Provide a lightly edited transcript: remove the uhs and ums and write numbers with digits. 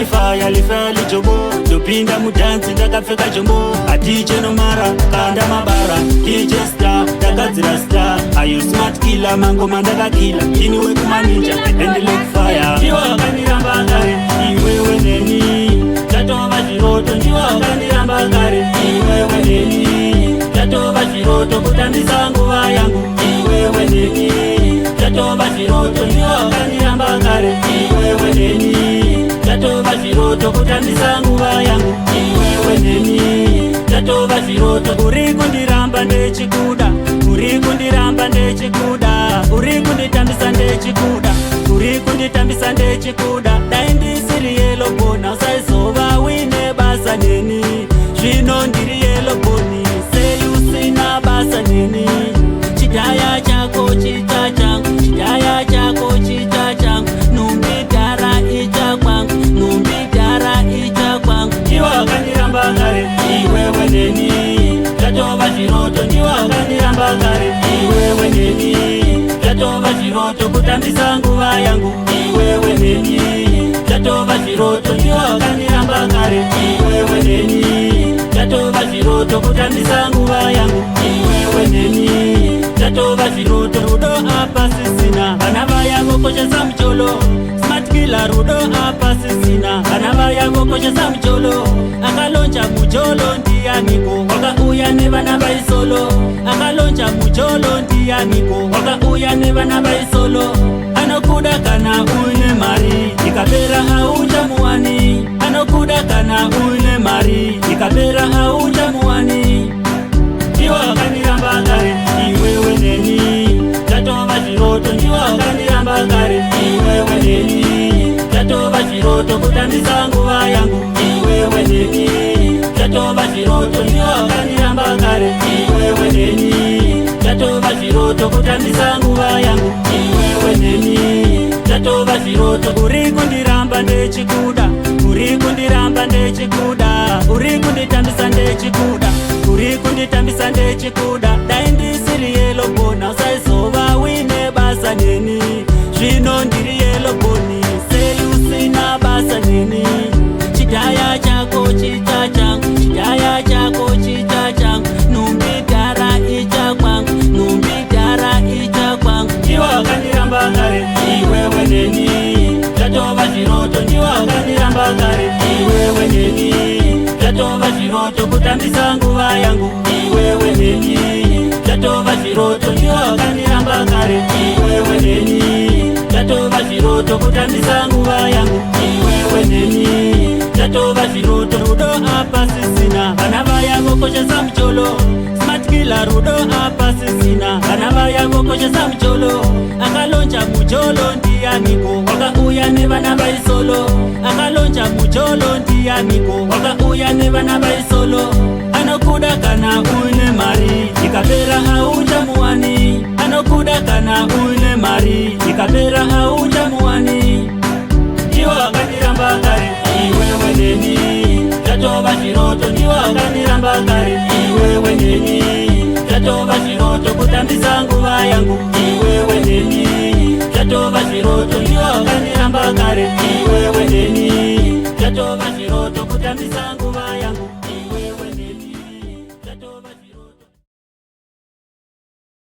ifaya lifali jobo dopinda mudansi ndakapfeka jombo aticheno mara kanda mabara DJ star ndakadzira star ayo smart killer mangoma ndakakila ini wekumaninja endele kufaya ndiwo wakandiramba kare iwewe neni tatova chiroto ndiwo wakandiramba kare iwewe neni tatova chiroto kutambisa nguva yangu iwewe neni tatova chiroto ndiwo wakandiramba kare iwewe neni tatova chiroto kutambisa nguva yangu iwewe neni tatova chiroto uri kundiramba ndechikuda uri kundiramba ndechikuda uri kunditambisa ndechikuda uri kunditambisa ndechikuda dai ndisiri yelo bona usaizova wine basa neni zvino ndiri yelo boni sei usina basa neni chidhaya chako chita changu chidhaya chako chita changu numbidhara icha kwangu numbidhara icha kwangu ndiwo wakandiramba kare iwewe neni tatova chiroto ndiwo wakandiramba kare iwewe neni tatova chiroto kutambisa nguva yangu iwewe neni tatova chiroto ndiwo wakandiramba kare iwewe neni tatova chiroto kutambisa nguva yangu iwewe neni tatova chiroto rudo apa sisina vana vaya vokoshesa mucholo smart killer rudo apa sisina vana vaya vokoshesa mucholo akalonja mucholo ndianiko wakauya nevana vaisolo akalonja mucholo ndianiko wakauya nevana vaisolo anokuda kana uine mari ikapera auchamuwani anokuda kana uine mari ikapera auchamuwani ndiwo wakandiramba kare iwewe neni tatova chiroto ndiwo wakandiramba kare iwewe neni tatova chiroto kutambisa nguva yangu iwewe neni tatova chiroto ndiwo wakandiramba kare iwewe neni tatova chiroto kutambisa nguva yangu iwewe neni tatova chiroto uri kundiramba ndechikuda uri kundiramba ndechikuda uri kunditambisa ndechikuda uri kunditambisa ndechikuda dai ndisiri yelo bona usaizova wine basa neni zvino ndiri yelo boni sei usina basa neni chidhaya chako chita changu chidhaya chako chita changu numbidhara icha kwangu numbidhara icha kwangu ndiwo wakandiramba kare iwewe neni tatova chiroto ndiwo wakandiramba kare iwewe neni tatova chiroto kutambisa nguva yangu iwewe neni tatova chiroto ndiwo wakandiramba kare iwewe neni tatova chiroto kutambisa nguva yangu iwewe neni tatova chiroto rudo apa sisina vana vaya vokoshesa mucholo smart killer rudo apa sisina vana vaya vokoshesa mucholo akalonja mucholo ndianiko wakauya nevana vaisolo akalonja mucholo ndianiko wakauya nevana vaisolo anokuda kana uine mari ikapera auchamuwani anokuda kana uine mari ikapera auchamuwani ndiwo wakandiramba kare iwewe neni tatova chiroto ndiwo wakandiramba kare iwewe neni tatova chiroto kutambisa nguva yangu